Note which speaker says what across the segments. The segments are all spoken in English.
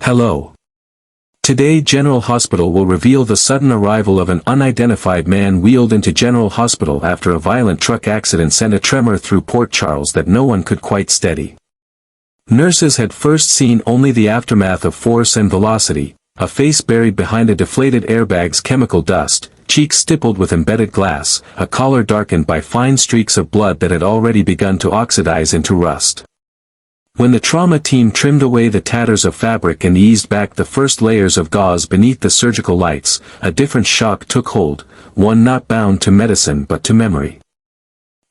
Speaker 1: Hello. Today General Hospital will reveal the sudden arrival of an unidentified man wheeled into General Hospital after a violent truck accident sent a tremor through Port Charles that no one could quite steady. Nurses had first seen only the aftermath of force and velocity, a face buried behind a deflated airbag's chemical dust, cheeks stippled with embedded glass, a collar darkened by fine streaks of blood that had already begun to oxidize into rust. When the trauma team trimmed away the tatters of fabric and eased back the first layers of gauze beneath the surgical lights, a different shock took hold, one not bound to medicine but to memory.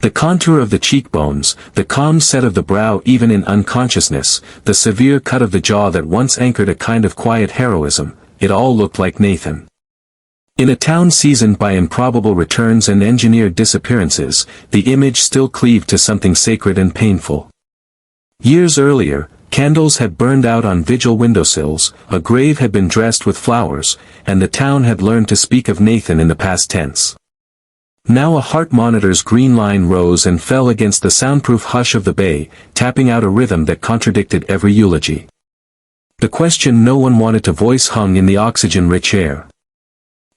Speaker 1: The contour of the cheekbones, the calm set of the brow even in unconsciousness, the severe cut of the jaw that once anchored a kind of quiet heroism, it all looked like Nathan. In a town seasoned by improbable returns and engineered disappearances, the image still cleaved to something sacred and painful. Years earlier, candles had burned out on vigil windowsills, a grave had been dressed with flowers, and the town had learned to speak of Nathan in the past tense. Now a heart monitor's green line rose and fell against the soundproof hush of the bay, tapping out a rhythm that contradicted every eulogy. The question no one wanted to voice hung in the oxygen-rich air.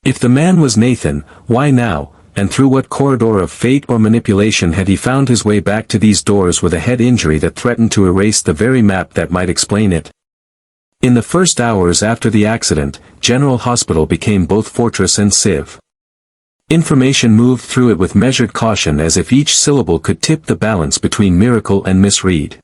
Speaker 1: If the man was Nathan, why now, and through what corridor of fate or manipulation had he found his way back to these doors with a head injury that threatened to erase the very map that might explain it? In the first hours after the accident, General Hospital became both fortress and sieve. Information moved through it with measured caution as if each syllable could tip the balance between miracle and misread.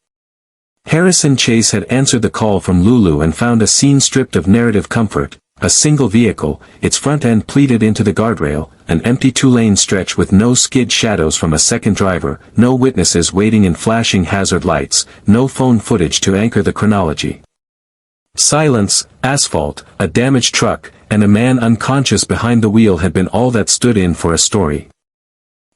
Speaker 1: Harrison Chase had answered the call from Lulu and found a scene stripped of narrative comfort, a single vehicle, its front end pleated into the guardrail, an empty two-lane stretch with no skid shadows from a second driver, no witnesses waiting in flashing hazard lights, no phone footage to anchor the chronology. Silence, asphalt, a damaged truck, and a man unconscious behind the wheel had been all that stood in for a story.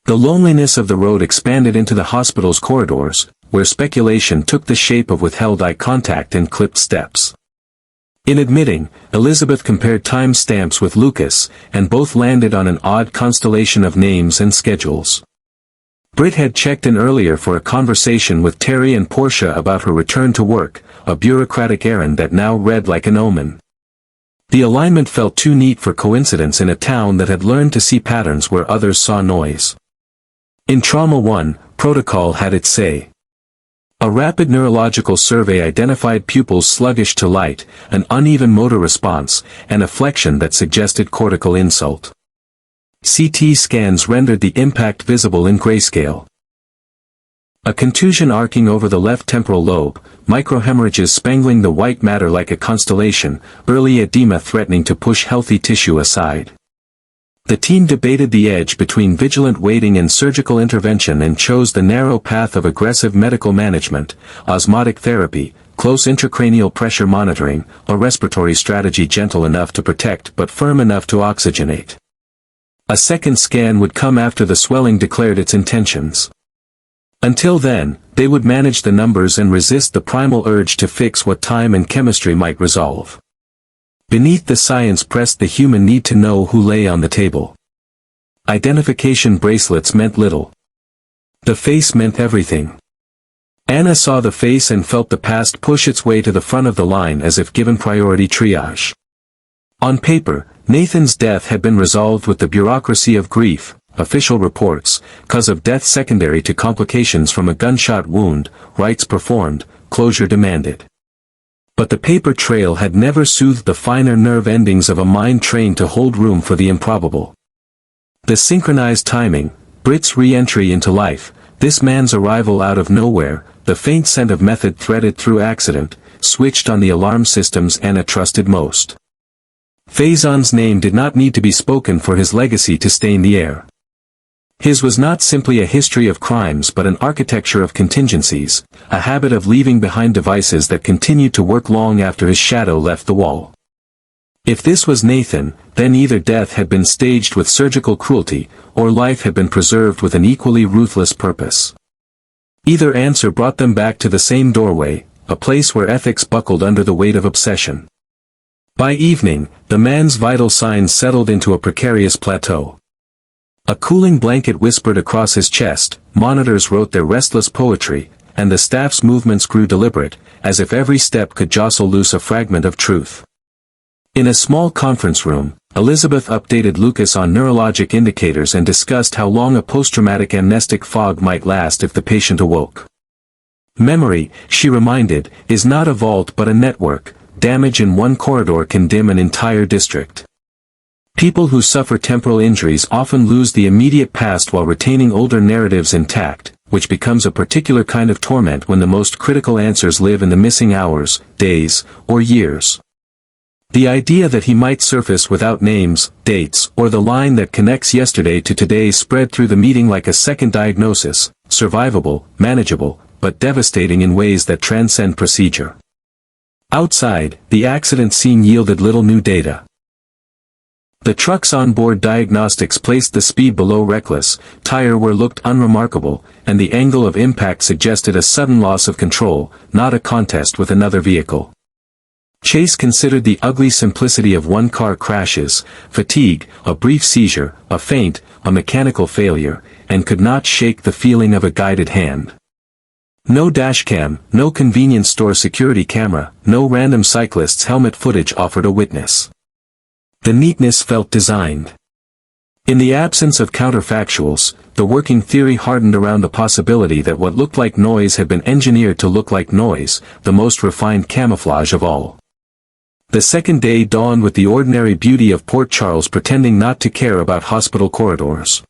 Speaker 1: The loneliness of the road expanded into the hospital's corridors, where speculation took the shape of withheld eye contact and clipped steps. In admitting, Elizabeth compared time stamps with Lucas, and both landed on an odd constellation of names and schedules. Britt had checked in earlier for a conversation with Terry and Portia about her return to work, a bureaucratic errand that now read like an omen. The alignment felt too neat for coincidence in a town that had learned to see patterns where others saw noise. In Trauma 1, protocol had its say. A rapid neurological survey identified pupils sluggish to light, an uneven motor response, and a flexion that suggested cortical insult. CT scans rendered the impact visible in grayscale. A contusion arcing over the left temporal lobe, microhemorrhages spangling the white matter like a constellation, early edema threatening to push healthy tissue aside. The team debated the edge between vigilant waiting and surgical intervention and chose the narrow path of aggressive medical management, osmotic therapy, close intracranial pressure monitoring, or respiratory strategy gentle enough to protect but firm enough to oxygenate. A second scan would come after the swelling declared its intentions. Until then, they would manage the numbers and resist the primal urge to fix what time and chemistry might resolve. Beneath the science pressed the human need to know who lay on the table. Identification bracelets meant little. The face meant everything. Anna saw the face and felt the past push its way to the front of the line as if given priority triage. On paper, Nathan's death had been resolved with the bureaucracy of grief, official reports, cause of death secondary to complications from a gunshot wound, rites performed, closure demanded. But the paper trail had never soothed the finer nerve endings of a mind trained to hold room for the improbable. The synchronized timing, Britt's re-entry into life, this man's arrival out of nowhere, the faint scent of method threaded through accident, switched on the alarm systems Anna trusted most. Faison's name did not need to be spoken for his legacy to stain the air. His was not simply a history of crimes but an architecture of contingencies, a habit of leaving behind devices that continued to work long after his shadow left the wall. If this was Nathan, then either death had been staged with surgical cruelty, or life had been preserved with an equally ruthless purpose. Either answer brought them back to the same doorway, a place where ethics buckled under the weight of obsession. By evening, the man's vital signs settled into a precarious plateau. A cooling blanket whispered across his chest, monitors wrote their restless poetry, and the staff's movements grew deliberate, as if every step could jostle loose a fragment of truth. In a small conference room, Elizabeth updated Lucas on neurologic indicators and discussed how long a post-traumatic amnestic fog might last if the patient awoke. Memory, she reminded, is not a vault but a network. Damage in one corridor can dim an entire district. People who suffer temporal injuries often lose the immediate past while retaining older narratives intact, which becomes a particular kind of torment when the most critical answers live in the missing hours, days, or years. The idea that he might surface without names, dates, or the line that connects yesterday to today spread through the meeting like a second diagnosis, survivable, manageable, but devastating in ways that transcend procedure. Outside, the accident scene yielded little new data. The truck's onboard diagnostics placed the speed below reckless, tire wear looked unremarkable, and the angle of impact suggested a sudden loss of control, not a contest with another vehicle. Chase considered the ugly simplicity of one-car crashes, fatigue, a brief seizure, a faint, a mechanical failure, and could not shake the feeling of a guided hand. No dashcam, no convenience store security camera, no random cyclist's helmet footage offered a witness. The neatness felt designed. In the absence of counterfactuals, the working theory hardened around the possibility that what looked like noise had been engineered to look like noise, the most refined camouflage of all. The second day dawned with the ordinary beauty of Port Charles pretending not to care about hospital corridors.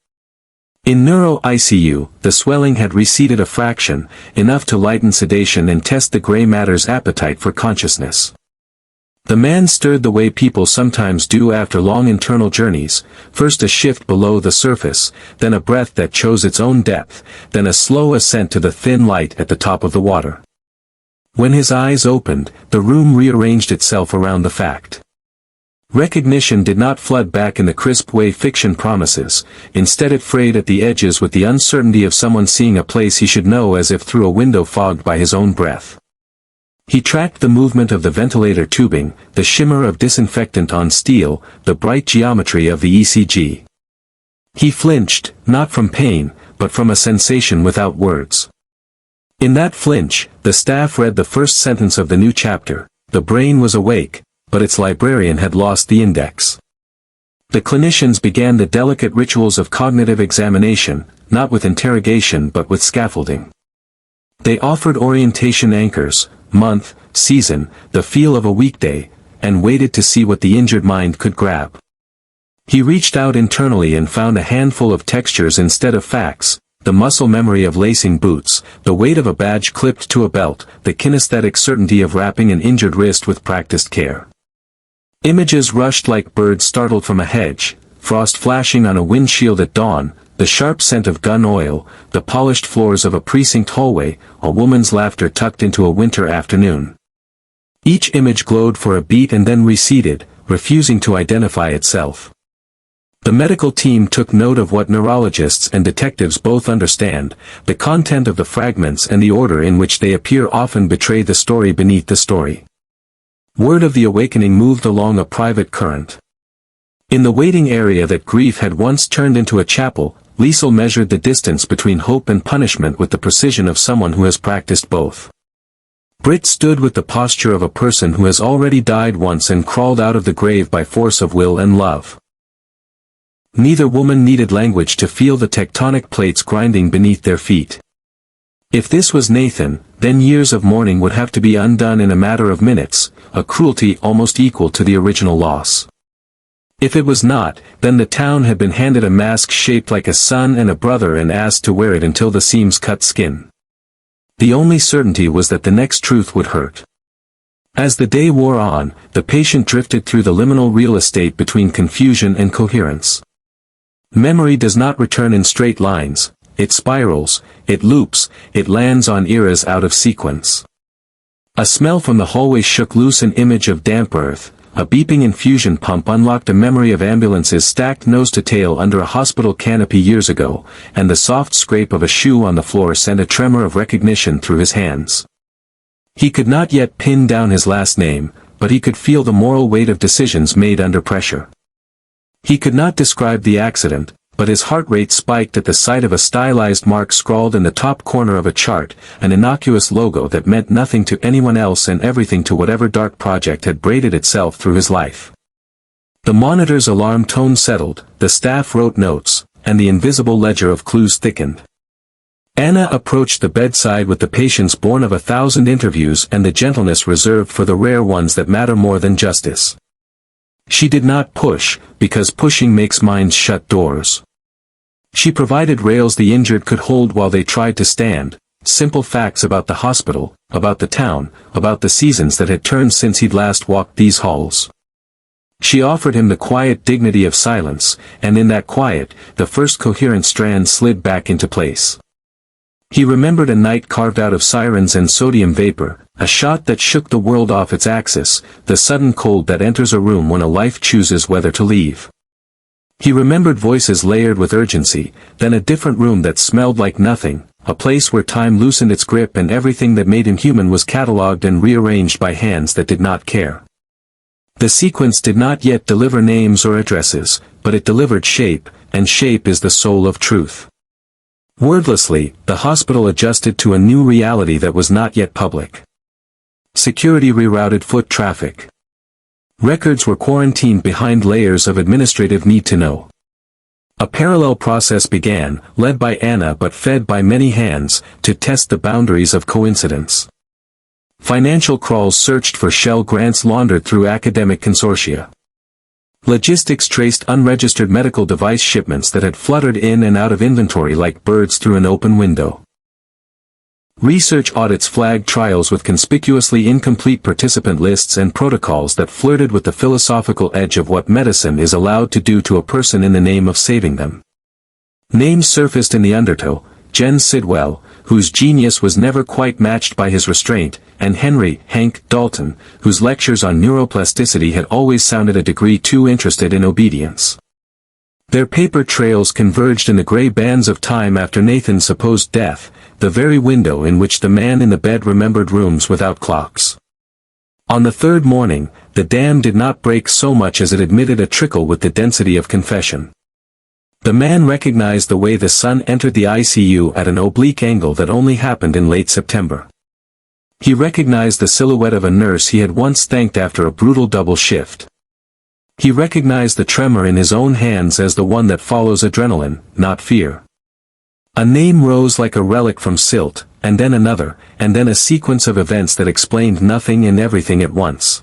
Speaker 1: In neuro ICU, the swelling had receded a fraction, enough to lighten sedation and test the gray matter's appetite for consciousness. The man stirred the way people sometimes do after long internal journeys, first a shift below the surface, then a breath that chose its own depth, then a slow ascent to the thin light at the top of the water. When his eyes opened, the room rearranged itself around the fact. Recognition did not flood back in the crisp way fiction promises, instead it frayed at the edges with the uncertainty of someone seeing a place he should know as if through a window fogged by his own breath. He tracked the movement of the ventilator tubing, the shimmer of disinfectant on steel, the bright geometry of the ECG. He flinched, not from pain, but from a sensation without words. In that flinch, the staff read the first sentence of the new chapter: the brain was awake, but its librarian had lost the index. The clinicians began the delicate rituals of cognitive examination, not with interrogation but with scaffolding. They offered orientation anchors, month, season, the feel of a weekday, and waited to see what the injured mind could grab. He reached out internally and found a handful of textures instead of facts: the muscle memory of lacing boots, the weight of a badge clipped to a belt, the kinesthetic certainty of wrapping an injured wrist with practiced care. Images rushed like birds startled from a hedge, frost flashing on a windshield at dawn, the sharp scent of gun oil, the polished floors of a precinct hallway, a woman's laughter tucked into a winter afternoon. Each image glowed for a beat and then receded, refusing to identify itself. The medical team took note of what neurologists and detectives both understand: the content of the fragments and the order in which they appear often betray the story beneath the story. Word of the awakening moved along a private current. In the waiting area that grief had once turned into a chapel, Liesel measured the distance between hope and punishment with the precision of someone who has practiced both. Britt stood with the posture of a person who has already died once and crawled out of the grave by force of will and love. Neither woman needed language to feel the tectonic plates grinding beneath their feet. If this was Nathan, then years of mourning would have to be undone in a matter of minutes, a cruelty almost equal to the original loss. If it was not, then the town had been handed a mask shaped like a son and a brother and asked to wear it until the seams cut skin. The only certainty was that the next truth would hurt. As the day wore on, the patient drifted through the liminal real estate between confusion and coherence. Memory does not return in straight lines, it spirals, it loops, it lands on eras out of sequence. A smell from the hallway shook loose an image of damp earth, a beeping infusion pump unlocked a memory of ambulances stacked nose to tail under a hospital canopy years ago, and the soft scrape of a shoe on the floor sent a tremor of recognition through his hands. He could not yet pin down his last name, but he could feel the moral weight of decisions made under pressure. He could not describe the accident, but his heart rate spiked at the sight of a stylized mark scrawled in the top corner of a chart, an innocuous logo that meant nothing to anyone else and everything to whatever dark project had braided itself through his life. The monitor's alarm tone settled, the staff wrote notes, and the invisible ledger of clues thickened. Anna approached the bedside with the patience born of 1,000 interviews and the gentleness reserved for the rare ones that matter more than justice. She did not push, because pushing makes minds shut doors. She provided rails the injured could hold while they tried to stand, simple facts about the hospital, about the town, about the seasons that had turned since he'd last walked these halls. She offered him the quiet dignity of silence, and in that quiet, the first coherent strand slid back into place. He remembered a night carved out of sirens and sodium vapor, a shot that shook the world off its axis, the sudden cold that enters a room when a life chooses whether to leave. He remembered voices layered with urgency, then a different room that smelled like nothing, a place where time loosened its grip and everything that made him human was catalogued and rearranged by hands that did not care. The sequence did not yet deliver names or addresses, but it delivered shape, and shape is the soul of truth. Wordlessly, the hospital adjusted to a new reality that was not yet public. Security rerouted foot traffic. Records were quarantined behind layers of administrative need-to-know. A parallel process began, led by Anna but fed by many hands, to test the boundaries of coincidence. Financial crawls searched for shell grants laundered through academic consortia. Logistics traced unregistered medical device shipments that had fluttered in and out of inventory like birds through an open window. Research audits flagged trials with conspicuously incomplete participant lists and protocols that flirted with the philosophical edge of what medicine is allowed to do to a person in the name of saving them. Names surfaced in the undertow: Jen Sidwell, whose genius was never quite matched by his restraint, and Hank Dalton, whose lectures on neuroplasticity had always sounded a degree too interested in obedience. Their paper trails converged in the gray bands of time after Nathan's supposed death, the very window in which the man in the bed remembered rooms without clocks. On the third morning, the dam did not break so much as it admitted a trickle with the density of confession. The man recognized the way the sun entered the ICU at an oblique angle that only happened in late September. He recognized the silhouette of a nurse he had once thanked after a brutal double shift. He recognized the tremor in his own hands as the one that follows adrenaline, not fear. A name rose like a relic from silt, and then another, and then a sequence of events that explained nothing and everything at once.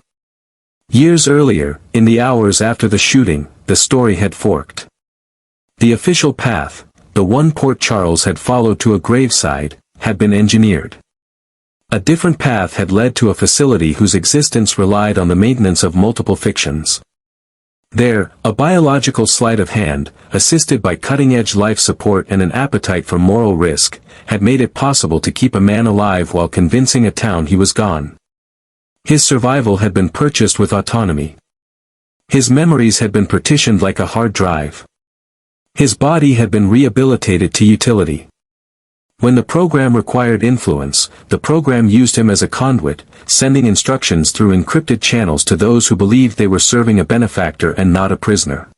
Speaker 1: Years earlier, in the hours after the shooting, the story had forked. The official path, the one Port Charles had followed to a graveside, had been engineered. A different path had led to a facility whose existence relied on the maintenance of multiple fictions. There, a biological sleight of hand, assisted by cutting-edge life support and an appetite for moral risk, had made it possible to keep a man alive while convincing a town he was gone. His survival had been purchased with autonomy. His memories had been partitioned like a hard drive. His body had been rehabilitated to utility. When the program required influence, the program used him as a conduit, sending instructions through encrypted channels to those who believed they were serving a benefactor and not a prisoner.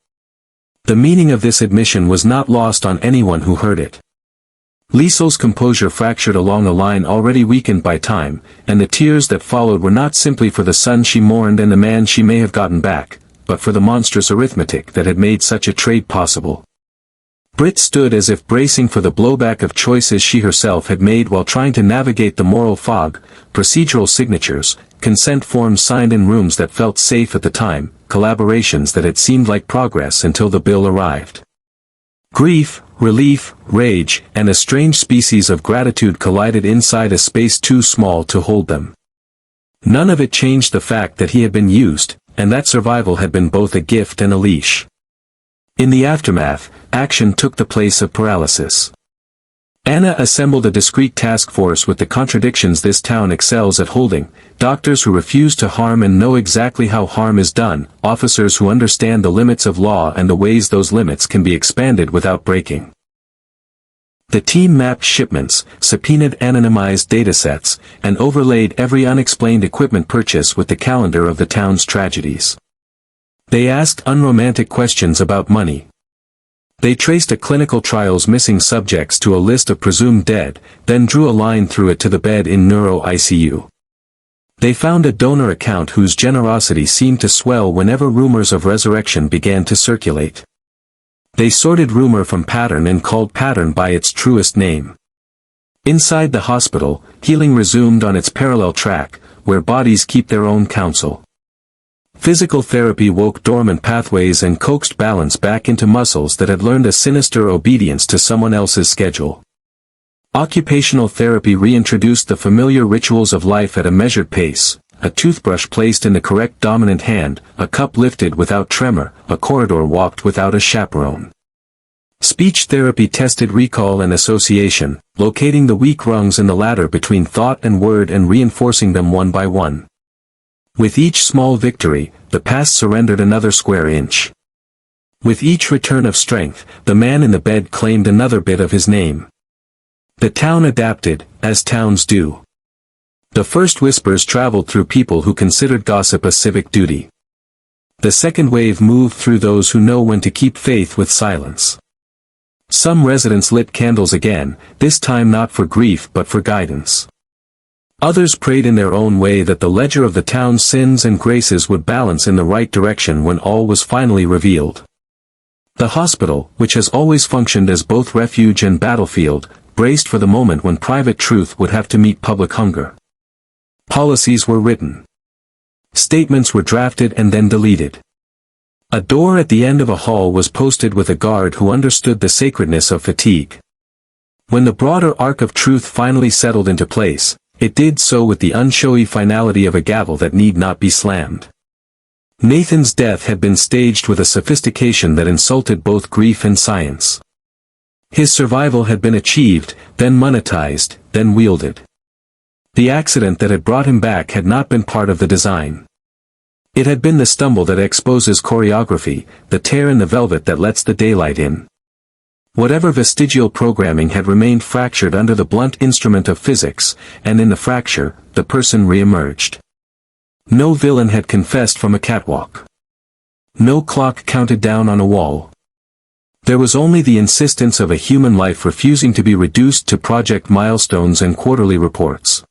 Speaker 1: The meaning of this admission was not lost on anyone who heard it. Liesel's composure fractured along a line already weakened by time, and the tears that followed were not simply for the son she mourned and the man she may have gotten back, but for the monstrous arithmetic that had made such a trade possible. Britt stood as if bracing for the blowback of choices she herself had made while trying to navigate the moral fog, procedural signatures, consent forms signed in rooms that felt safe at the time, collaborations that had seemed like progress until the bill arrived. Grief, relief, rage, and a strange species of gratitude collided inside a space too small to hold them. None of it changed the fact that he had been used, and that survival had been both a gift and a leash. In the aftermath, action took the place of paralysis. Anna assembled a discreet task force with the contradictions this town excels at holding: doctors who refuse to harm and know exactly how harm is done, officers who understand the limits of law and the ways those limits can be expanded without breaking. The team mapped shipments, subpoenaed anonymized datasets, and overlaid every unexplained equipment purchase with the calendar of the town's tragedies. They asked unromantic questions about money. They traced a clinical trial's missing subjects to a list of presumed dead, then drew a line through it to the bed in neuro ICU. They found a donor account whose generosity seemed to swell whenever rumors of resurrection began to circulate. They sorted rumor from pattern and called pattern by its truest name. Inside the hospital, healing resumed on its parallel track, where bodies keep their own counsel. Physical therapy woke dormant pathways and coaxed balance back into muscles that had learned a sinister obedience to someone else's schedule. Occupational therapy reintroduced the familiar rituals of life at a measured pace, a toothbrush placed in the correct dominant hand, a cup lifted without tremor, a corridor walked without a chaperone. Speech therapy tested recall and association, locating the weak rungs in the ladder between thought and word and reinforcing them one by one. With each small victory, the past surrendered another square inch. With each return of strength, the man in the bed claimed another bit of his name. The town adapted, as towns do. The first whispers traveled through people who considered gossip a civic duty. The second wave moved through those who know when to keep faith with silence. Some residents lit candles again, this time not for grief but for guidance. Others prayed in their own way that the ledger of the town's sins and graces would balance in the right direction when all was finally revealed. The hospital, which has always functioned as both refuge and battlefield, braced for the moment when private truth would have to meet public hunger. Policies were written. Statements were drafted and then deleted. A door at the end of a hall was posted with a guard who understood the sacredness of fatigue. When the broader arc of truth finally settled into place, it did so with the unshowy finality of a gavel that need not be slammed. Nathan's death had been staged with a sophistication that insulted both grief and science. His survival had been achieved, then monetized, then wielded. The accident that had brought him back had not been part of the design. It had been the stumble that exposes choreography, the tear in the velvet that lets the daylight in. Whatever vestigial programming had remained fractured under the blunt instrument of physics, and in the fracture, the person re-emerged. No villain had confessed from a catwalk. No clock counted down on a wall. There was only the insistence of a human life refusing to be reduced to project milestones and quarterly reports.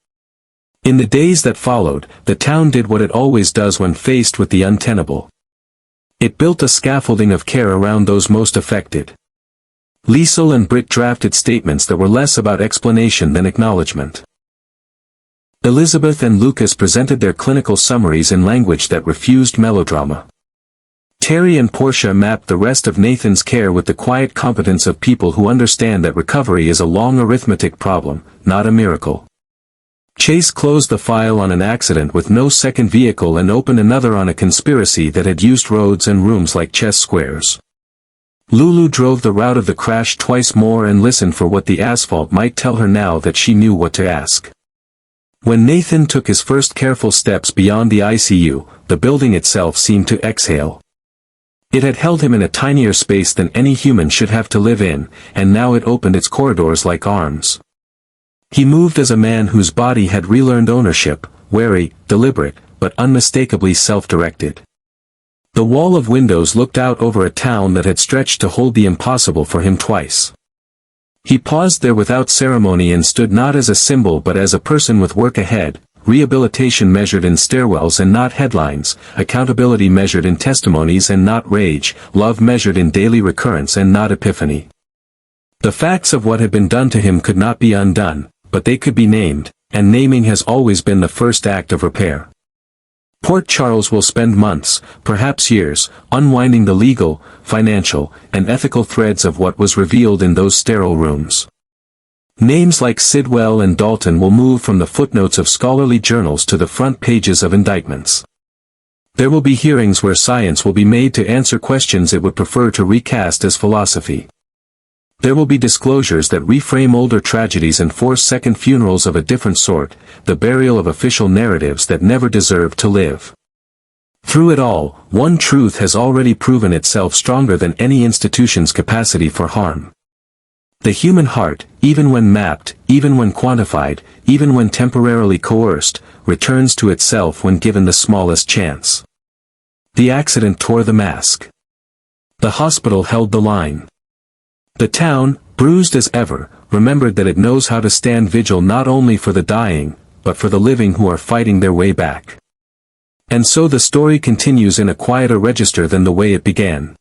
Speaker 1: In the days that followed, the town did what it always does when faced with the untenable. It built a scaffolding of care around those most affected. Liesel and Britt drafted statements that were less about explanation than acknowledgement. Elizabeth and Lucas presented their clinical summaries in language that refused melodrama. Terry and Portia mapped the rest of Nathan's care with the quiet competence of people who understand that recovery is a long arithmetic problem, not a miracle. Chase closed the file on an accident with no second vehicle and opened another on a conspiracy that had used roads and rooms like chess squares. Lulu drove the route of the crash twice more and listened for what the asphalt might tell her now that she knew what to ask. When Nathan took his first careful steps beyond the ICU, the building itself seemed to exhale. It had held him in a tinier space than any human should have to live in, and now it opened its corridors like arms. He moved as a man whose body had relearned ownership, wary, deliberate, but unmistakably self-directed. The wall of windows looked out over a town that had stretched to hold the impossible for him twice. He paused there without ceremony and stood not as a symbol but as a person with work ahead, rehabilitation measured in stairwells and not headlines, accountability measured in testimonies and not rage, love measured in daily recurrence and not epiphany. The facts of what had been done to him could not be undone, but they could be named, and naming has always been the first act of repair. Port Charles will spend months, perhaps years, unwinding the legal, financial, and ethical threads of what was revealed in those sterile rooms. Names like Sidwell and Dalton will move from the footnotes of scholarly journals to the front pages of indictments. There will be hearings where science will be made to answer questions it would prefer to recast as philosophy. There will be disclosures that reframe older tragedies and force second funerals of a different sort, the burial of official narratives that never deserved to live. Through it all, one truth has already proven itself stronger than any institution's capacity for harm. The human heart, even when mapped, even when quantified, even when temporarily coerced, returns to itself when given the smallest chance. The accident tore the mask. The hospital held the line. The town, bruised as ever, remembered that it knows how to stand vigil not only for the dying, but for the living who are fighting their way back. And so the story continues in a quieter register than the way it began.